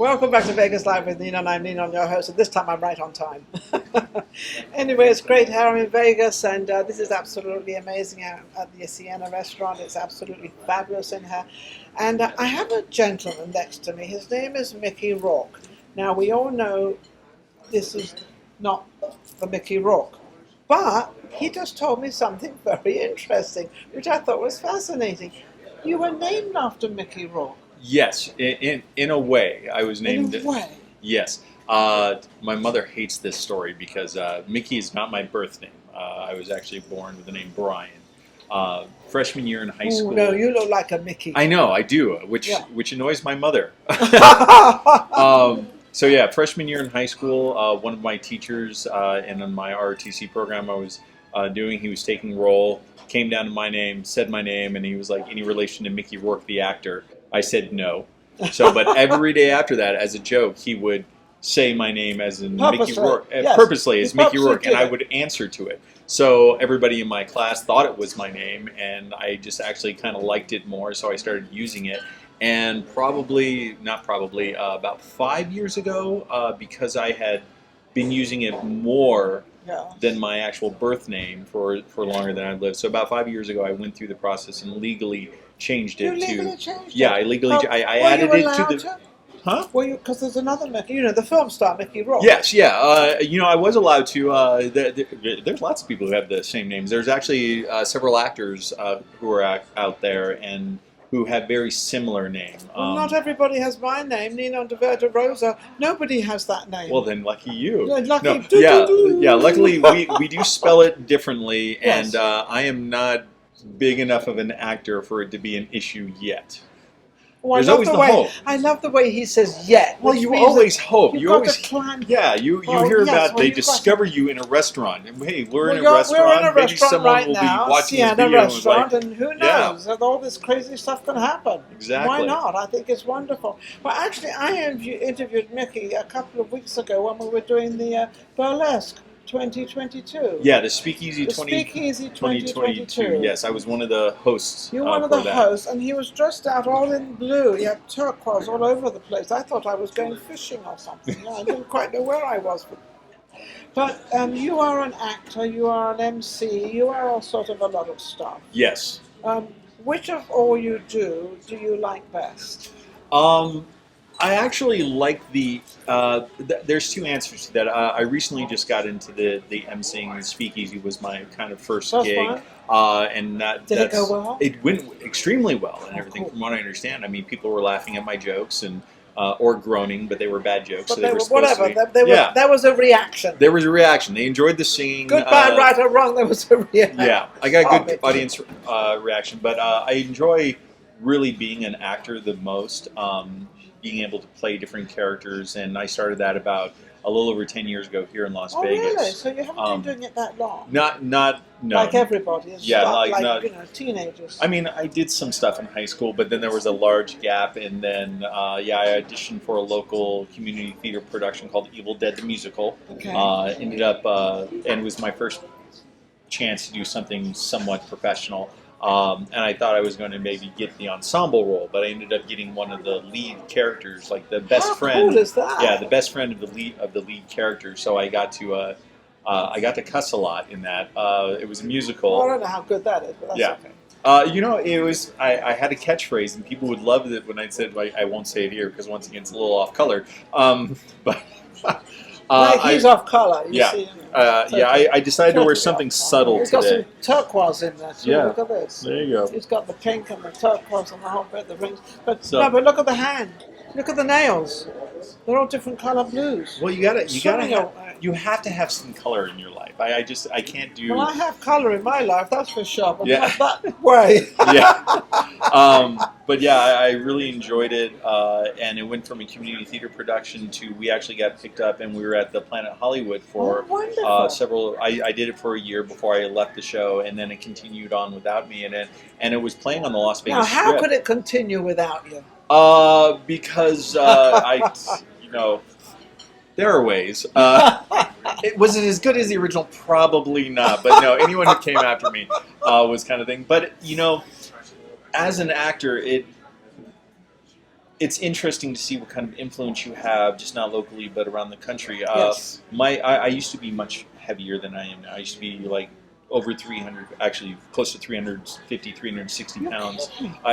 Welcome back to Vegas Live with Ninon. I'm Ninon, your host, and this time I'm right on time. Anyway, it's great here. I'm in Vegas, and this is absolutely amazing at the Sienna restaurant. It's absolutely fabulous in here. And I have a gentleman next to me. His name is Mickey Roark. Now, we all know this is not the Mickey Roark, but he just told me something very interesting, which I thought was fascinating. You were named after Mickey Roark. Yes, in a way, I was named. In a way? Yes. My mother hates this story because Mickey is not my birth name. I was actually born with the name Brian. Freshman year in high school. No, you look like a Mickey. I know, I do, which annoys my mother. So yeah, freshman year in high school, one of my teachers in my ROTC program I was doing, he was taking roll, came down to my name, said my name, and he was like, any relation to Mickey Rourke, the actor? I said no. So, but every day after that, as a joke, he would say my name as in Mickey Rourke, purposely as Mickey Rourke, and I would answer to it. So everybody in my class thought it was my name, and I just actually kind of liked it more, so I started using it. And about 5 years ago, because I had been using it more than my actual birth name for longer than I'd lived. So about 5 years ago, I went through the process and legally changed it I legally I added it to the. Huh? Well, because there's another Mickey, the film star Mickey Rourke. Yes, yeah. I was allowed to. There's lots of people who have the same names. There's actually several actors who are out there and who have very similar names. Well, not everybody has my name, Ninon de Verda Rosa. Nobody has that name. Well, then lucky you. Lucky. No, luckily we do spell it differently, and I am not big enough of an actor for it to be an issue yet. Well, There's always the hope. I love the way he says "yet." Well, you always hope. You always climb. Yeah, you hear about they discover you in a restaurant. And, hey, we're in a restaurant. We're in a Maybe restaurant someone right will now, be watching Sienna this video restaurant, and who knows? All this crazy stuff can happen. Exactly. Why not? I think it's wonderful. Well, actually, I interviewed Mickey a couple of weeks ago when we were doing the burlesque 2022. Yeah, the Speakeasy 2022. Yes, I was one of the hosts. You're one of the hosts, and he was dressed out all in blue. He had turquoise all over the place. I thought I was going fishing or something. I didn't quite know where I was. But you are an actor, you are an MC, you are all sort of a lot of stuff. Yes. Which of all you do you like best? I actually like there's two answers to that. I recently just got into the emceeing. The Speakeasy was my kind of first gig. And did it go well? It went extremely well and everything. Cool. From what I understand, I mean, people were laughing at my jokes and or groaning, but they were bad jokes. But so they were whatever. There was a reaction. There was a reaction. They enjoyed the singing. Good, bad, right or wrong, there was a reaction. Yeah, I got a good audience reaction, but I enjoy really being an actor the most. Being able to play different characters, and I started that about a little over 10 years ago here in Las Vegas. Oh, really? So you haven't been doing it that long? No. Like everybody. Like teenagers. I mean, I did some stuff in high school, but then there was a large gap, and then, I auditioned for a local community theater production called Evil Dead the Musical. Okay. Ended up, and it was my first chance to do something somewhat professional. And I thought I was going to maybe get the ensemble role, but I ended up getting one of the lead characters, like the best friend. How cool is that? Yeah, the best friend of the lead character. So I got to cuss a lot in that. It was a musical. Well, I don't know how good that is, but that's okay. It was. I had a catchphrase, and people would love it when I said, I won't say it here because once again it's a little off color. But. He's off color. I decided to wear something subtle today. He's got some turquoise in there too. Look at this. There you go. He's got the pink and the turquoise and the whole bit, the rings. But look at the hand. Look at the nails. They're all different color blues. Well, you have to have some color in your life. I can't do. Well, I have color in my life, that's for sure. But not that way. But yeah, I really enjoyed it, and it went from a community theater production to we actually got picked up, and we were at the Planet Hollywood for several. I did it for a year before I left the show, and then it continued on without me in it, and it was playing on the Las Vegas Strip. Now, how could it continue without you? Because there are ways. Was it as good as the original? Probably not. But no, anyone who came after me was kind of thing. But as an actor, it it's interesting to see what kind of influence you have, just not locally, but around the country. Yes. I used to be much heavier than I am now. I used to be like over 300, actually close to 350, 360 pounds.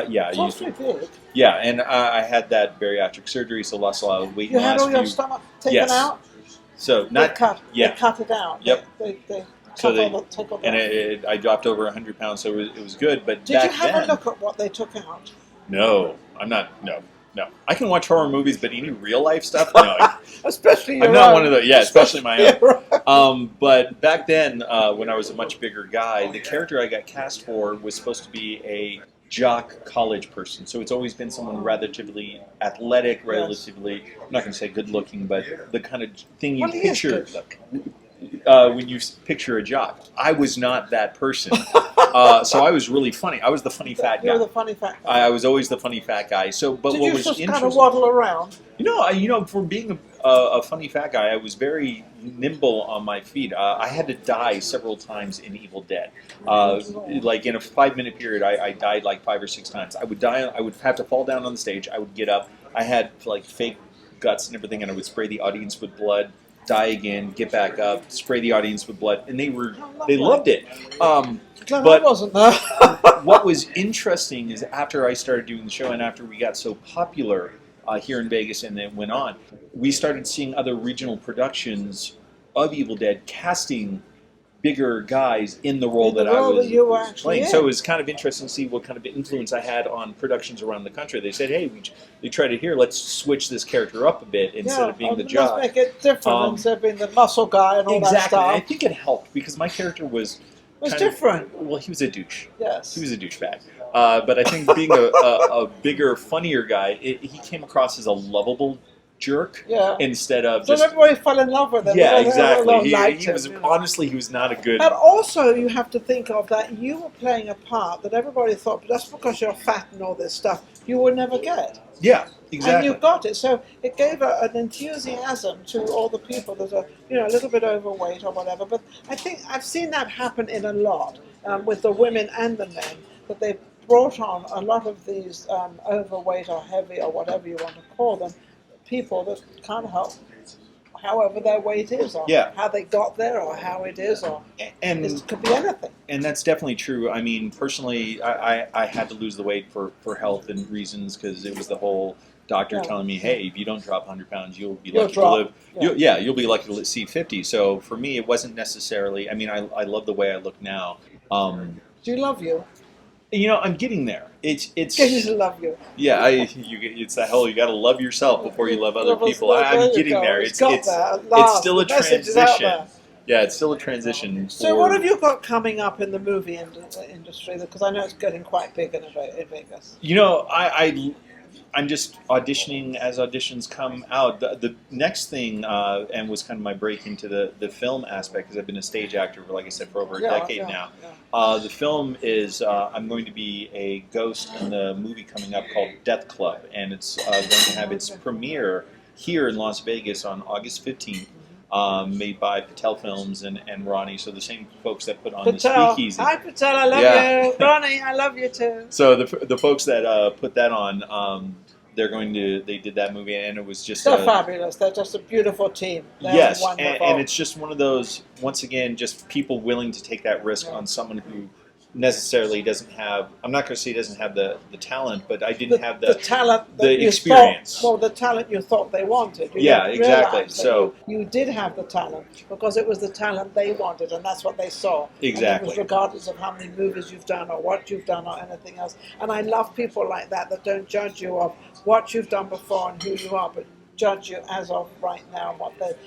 Yeah, I used to. Big. Yeah, and I had that bariatric surgery, so lost a lot of weight. You had all your stomach taken out? So not they cut it out. Yep. They so take all that. I dropped over 100 pounds, so it was good. But did you have a look at what they took out? No, I'm not. No. I can watch horror movies, but any real life stuff, no. Especially your I'm not own. one of those. Yeah, especially my own. own. But back then, when I was a much bigger guy, the character I got cast for was supposed to be a jock college person. So it's always been someone relatively athletic, relatively, I'm not going to say good looking, but the kind of thing you picture when you picture a jock. I was not that person. So I was really funny. I was the funny fat guy. You were the funny fat guy. I was always the funny fat guy. So, but Did what you was just interesting? kind of waddle around? For being a funny fat guy, I was very nimble on my feet. I had to die several times in Evil Dead. Like in a 5-minute period, I died like 5 or 6 times. I would die. I would have to fall down on the stage. I would get up. I had like fake guts and everything, and I would spray the audience with blood. Die again, get back up, spray the audience with blood, and they loved it. But wasn't there. What was interesting is after I started doing the show and after we got so popular here in Vegas and then went on, we started seeing other regional productions of Evil Dead casting bigger guys in the role that I was playing. So it was kind of interesting to see what kind of influence I had on productions around the country. They said, hey, they tried it here, let's switch this character up a bit instead of being the jock. Let's make it different instead of being the muscle guy and all that stuff. Exactly. I think it helped because my character was different. Well, he was a douche. Yes. He was a douchebag. But I think being a bigger, funnier guy, he came across as a lovable jerk instead of so everybody fell in love with him. Yeah, exactly. Honestly, he was not a good. And also, you have to think of that you were playing a part that everybody thought, just because you're fat and all this stuff, you would never get. Yeah, exactly. And you got it, so it gave an enthusiasm to all the people that are, a little bit overweight or whatever. But I think I've seen that happen in a lot with the women and the men, that they brought on a lot of these overweight or heavy or whatever you want to call them, people that can't help however their weight is, or how they got there, or how it is, or it could be anything. And that's definitely true. I mean, personally, I had to lose the weight for health and reasons, because it was the whole doctor telling me, hey, if you don't drop 100 pounds, you'll be lucky to live. You'll be lucky to see 50. So for me, it wasn't necessarily. I mean, I love the way I look now. Do you love you? I'm getting there. It's getting to love you. Yeah, it's that whole you got to love yourself before you love other people. I'm getting there. It's still a transition. Yeah, it's still a transition. So what have you got coming up in the movie industry? Because I know it's getting quite big in Vegas. I'm just auditioning as auditions come out. The next thing, and was kind of my break into the film aspect, because I've been a stage actor for, like I said, for over a decade now. Yeah. The film is, I'm going to be a ghost in the movie coming up called Death Club, and it's going to have its premiere here in Las Vegas on August 15th. Made by Patel Films and Ronnie, so the same folks that put on the Speakeasy. Hi Patel, I love you. Ronnie, I love you too. So the folks that put that on, they did that movie, and it was just... They're fabulous. They're just a beautiful team. They're wonderful. And it's just one of those, once again, just people willing to take that risk on someone who necessarily doesn't have, I'm not going to say he doesn't have the talent, but I didn't have the talent, the experience. The talent you thought they wanted. Exactly. So you did have the talent, because it was the talent they wanted, and that's what they saw. Exactly. And it was regardless of how many movies you've done or what you've done or anything else. And I love people like that don't judge you of what you've done before and who you are, but judge you as of right now and what they're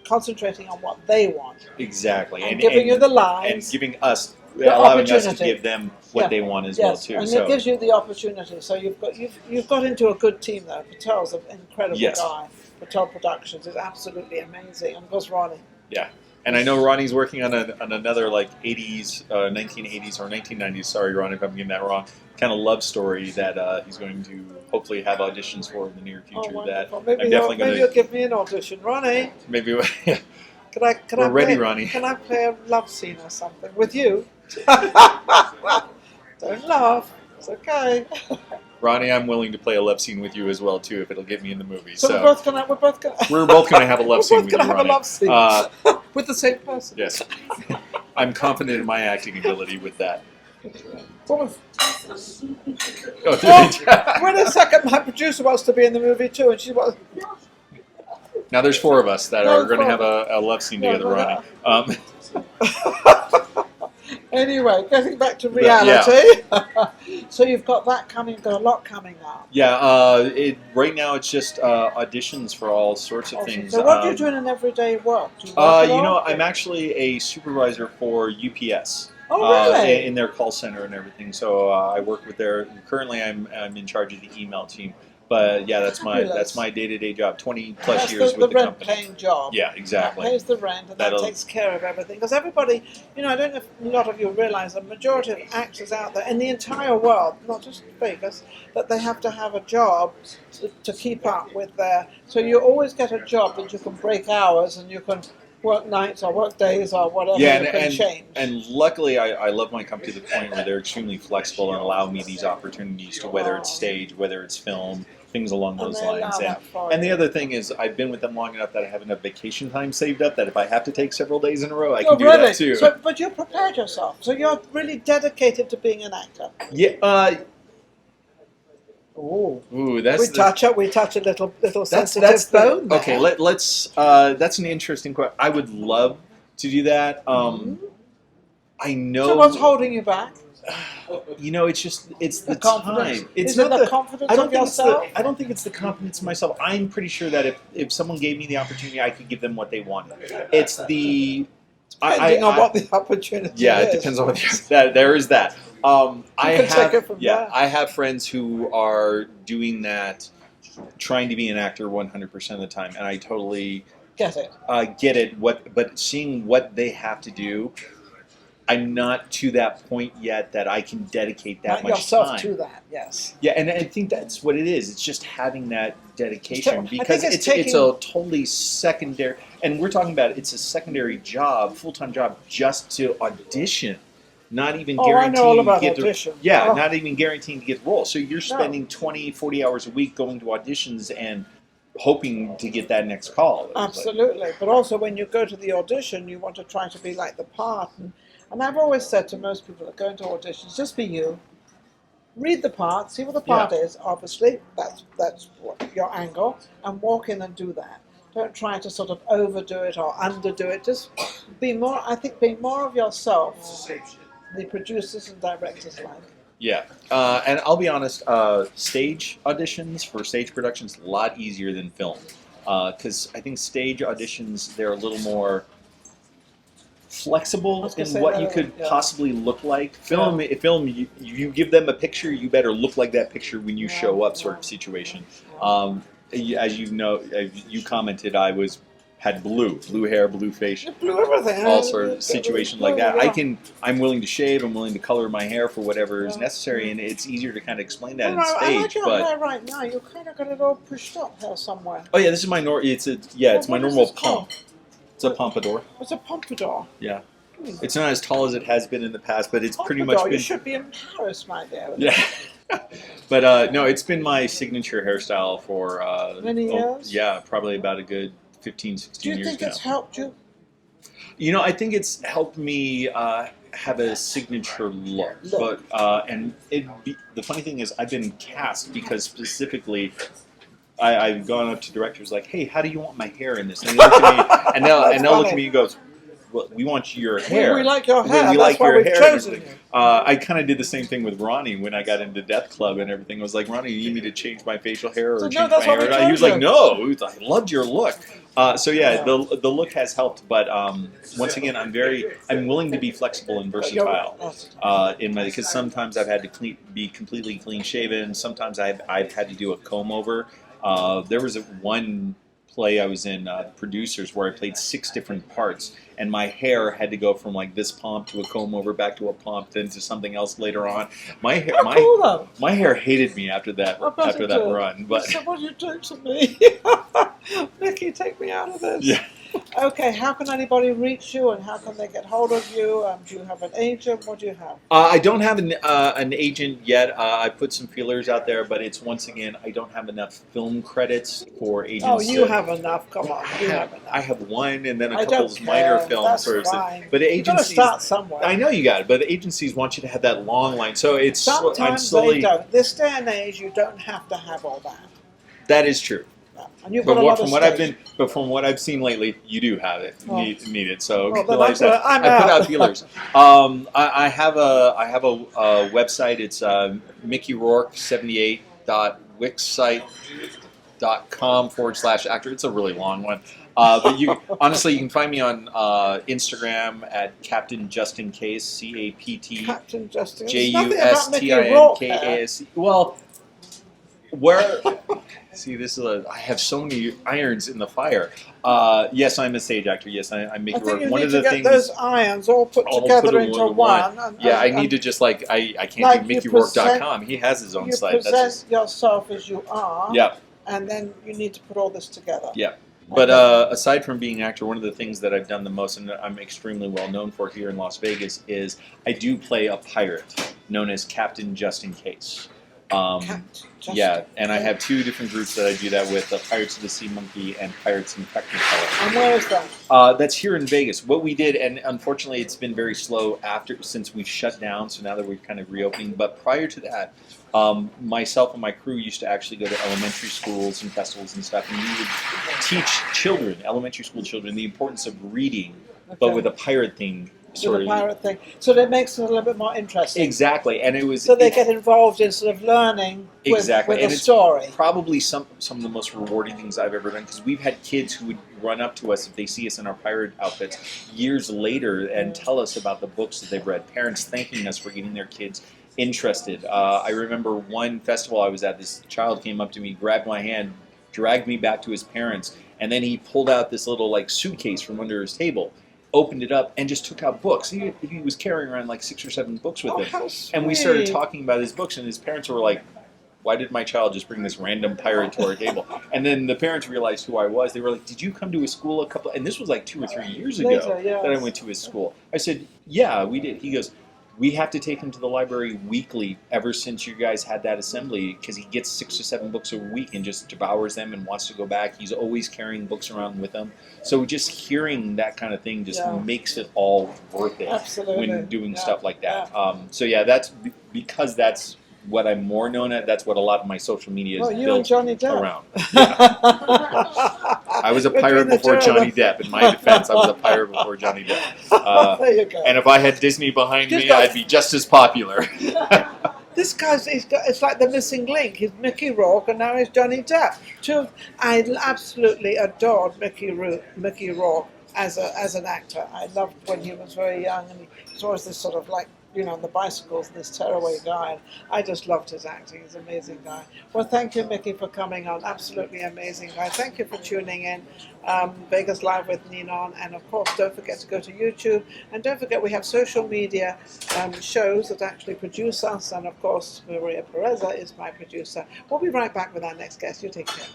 concentrating on what they want. Exactly. And giving you the lines. And giving us, allowing us to give them what they want as well too. And it gives you the opportunity. So you've got into a good team there. Patel's an incredible guy. Patel Productions is absolutely amazing. And of course Ronnie. Yeah. And I know Ronnie's working on another like 1980s or 1990s, sorry Ronnie if I'm getting that wrong, kind of love story that he's going to hopefully have auditions for in the near future. Maybe you'll give me an audition, Ronnie. Maybe, yeah. We're ready, Ronnie. Can I play a love scene or something with you? Don't laugh. It's okay. Ronnie, I'm willing to play a love scene with you as well too if it'll get me in the movie. So we're both gonna we're both gonna have a love scene with you, We're both gonna have Ronnie. a love scene with the same person. Yes, I'm confident in my acting ability with that. What was, Oh, wait a second, my producer wants to be in the movie too, and she was. now there's 4 of us that are going to have a love scene together, Ronnie. Anyway, getting back to reality. So you've got that coming, got a lot coming up. Yeah, right now it's just auditions for all sorts of things. So what do you do in everyday work? Do you work I'm actually a supervisor for UPS. Oh, really? In their call center and everything. So I work with their. Currently, I'm in charge of the email team. But yeah, that's my day-to-day job. 20+ years with the company. The rent-paying job. Yeah, exactly. That pays the rent, and that takes care of everything. Because everybody, I don't know if a lot of you realize, the majority of actors out there in the entire world, not just Vegas, that they have to have a job to keep up with their. So you always get a job that you can break hours and you can work nights or work days or whatever, yeah, you can change. And luckily, I love my company to the point where they're extremely flexible and allow me these opportunities to whether it's stage, whether it's film, things along those lines. And the other thing is, I've been with them long enough that I have enough vacation time saved up that if I have to take several days in a row, I can do that too. So, but you prepared yourself, so you're really dedicated to being an actor. Yeah. Ooh, we touch a little sensitive bone there. Okay, let's. That's an interesting question. I would love to do that. I know. So what's holding you back? It's the confidence. time. It's not the confidence of yourself. I don't think it's the confidence in myself. I'm pretty sure that if someone gave me the opportunity, I could give them what they wanted. It's the depending on what the opportunity is. Yeah, it depends on what there is that. I have friends who are doing that, trying to be an actor 100% of the time, and I totally get it. But seeing what they have to do, I'm not to that point yet that I can dedicate that much time to that. Yes. Yeah, and I think that's what it is. It's just having that dedication because it's a totally secondary, and we're talking about it's a secondary job, full-time job, just to audition. Not even guaranteeing to get the not even guaranteeing to get the role. So you're spending 20, 40 hours a week going to auditions and hoping to get that next call. Absolutely. But also when you go to the audition, you want to try to be like the part. And I've always said to most people that go into auditions, just be you. Read the part, see what the part is, obviously. That's your angle. And walk in and do that. Don't try to sort of overdo it or underdo it. Just be more, I think, be more of yourself. The producers and directors like. Yeah, and I'll be honest, stage auditions for stage productions a lot easier than film, because I think stage auditions, they're a little more flexible in what you could possibly look like. Film, you give them a picture, you better look like that picture when you show up, sort of situation. As you know, you commented, had blue hair, blue face, blue everything, all sort of situation like that. I'm willing to shave. I'm willing to color my hair for whatever is necessary, and it's easier to kind of explain that in stage. I like your hair right now. You kind of got it all pushed up here somewhere. Oh yeah, this is my it's my normal pump. It's a pompadour. It's a pompadour. Yeah. It's not as tall as it has been in the past, but it's pretty much been. You should be in Paris, my dear. Yeah. But no, it's been my signature hairstyle for many years. Yeah, probably about a good 15, 16 years now. Do you think it's helped you? I think it's helped me have a signature look. But the funny thing is, I've been cast because specifically, I've gone up to directors like, "Hey, how do you want my hair in this?" And they look at me, and they'll look at me and goes, "Well, we want your hair. We like your hair. We That's like your hair." Chosen you. I kind of did the same thing with Ronnie when I got into Death Club and everything. I was like, "Ronnie, you need me to change my facial hair or change my hair?" He was like, "No, I loved your look." The look has helped, but once again, I'm willing to be flexible and versatile because sometimes I've had to be completely clean shaven. Sometimes I've had to do a comb over. There was one play I was in, Producers, where I played 6 different parts, and my hair had to go from like this pomp to a comb over, back to a pomp, then to something else later on. My hair hated me after that run. But so what are you doing to me? Mickey, take me out of this. Yeah. Okay, how can anybody reach you and how can they get hold of you? Do you have an agent? What do you have? I don't have an agent yet. I put some feelers out there, but it's once again I don't have enough film credits for agents. Oh, you have enough. Come on, you have enough. I have one, and then a I couple don't of minor care. films. That's sort of fine. But You've got to agencies, start somewhere. I know you got it, but the agencies want you to have that long line. So it's I'm Sometimes slowly. they don't. This day and age, you don't have to have all that. That is true. And you've got But a lot from of what I've stage. from what I've seen lately, you do have it. Oh. Need it. So Well, then like I said, I'm I put out. out feelers. I have a website. It's Mickey Roark 78.wixsite.com/actor. It's a really long one. But you honestly, you can find me on Instagram at Captain Justin Kase, Captain Justin. CaptainJustinKase. Well, where? See, I have so many irons in the fire. Yes, I'm a stage actor. Yes, I'm Mickey I think Rourke. you One need of to the get things. those irons all put together into one. I need to just I can't like do you MickeyRourke.com. He has his own You site. That's present just yourself as you are, yeah. and then you need to put all this together. Yeah. But aside from being an actor, one of the things that I've done the most, and I'm extremely well known for here in Las Vegas, is I do play a pirate known as Captain Justin Kase. Yeah, and I have two different groups that I do that with: Pirates of the Sea Monkey and Pirates in Technicolor. And where is that? That's here in Vegas. What we did, and unfortunately, it's been very slow since we've shut down. So now that we're kind of reopening, but prior to that, myself and my crew used to actually go to elementary schools and festivals and stuff, and we would teach children, elementary school children, the importance of reading, but with a pirate theme. With a pirate thing, so that makes it a little bit more interesting. Exactly, and it was so they get involved in sort of learning with a story. Probably some of the most rewarding things I've ever done, because we've had kids who would run up to us if they see us in our pirate outfits years later and tell us about the books that they've read. Parents thanking us for getting their kids interested. I remember one festival I was at. This child came up to me, grabbed my hand, dragged me back to his parents, and then he pulled out this little suitcase from under his table, opened it up, and just took out books. He was carrying around 6 or 7 books with him. How sweet. And we started talking about his books, and his parents were like, why did my child just bring this random pirate to our table? And then the parents realized who I was. They were like, did you come to his school and this was 2 or 3 years ago that I went to his school. I said, yeah, we did. He goes, we have to take him to the library weekly ever since you guys had that assembly, because he gets 6 or 7 books a week and just devours them and wants to go back. He's always carrying books around with him. So just hearing that kind of thing just makes it all worth it. Absolutely. When doing stuff like that. So yeah, that's because that's what I'm more known at. That's what a lot of my social media is you and Johnny Depp. around. Yeah. I was a pirate before Johnny Depp. In my defense, I was a pirate before Johnny Depp. There you go. And if I had Disney behind me, I'd be just as popular. This guy's, it's like the missing link. He's Mickey Rourke and now he's Johnny Depp. I absolutely adored Mickey Rourke as an actor. I loved when he was very young, and he was always this sort of on the bicycles, this tearaway guy. And I just loved his acting. He's an amazing guy. Well, thank you, Mickey, for coming on. Absolutely amazing guy. Thank you for tuning in. Vegas Live with Ninon. And of course, don't forget to go to YouTube. And don't forget, we have social media shows that actually produce us. And of course, Maria Pereza is my producer. We'll be right back with our next guest. You take care.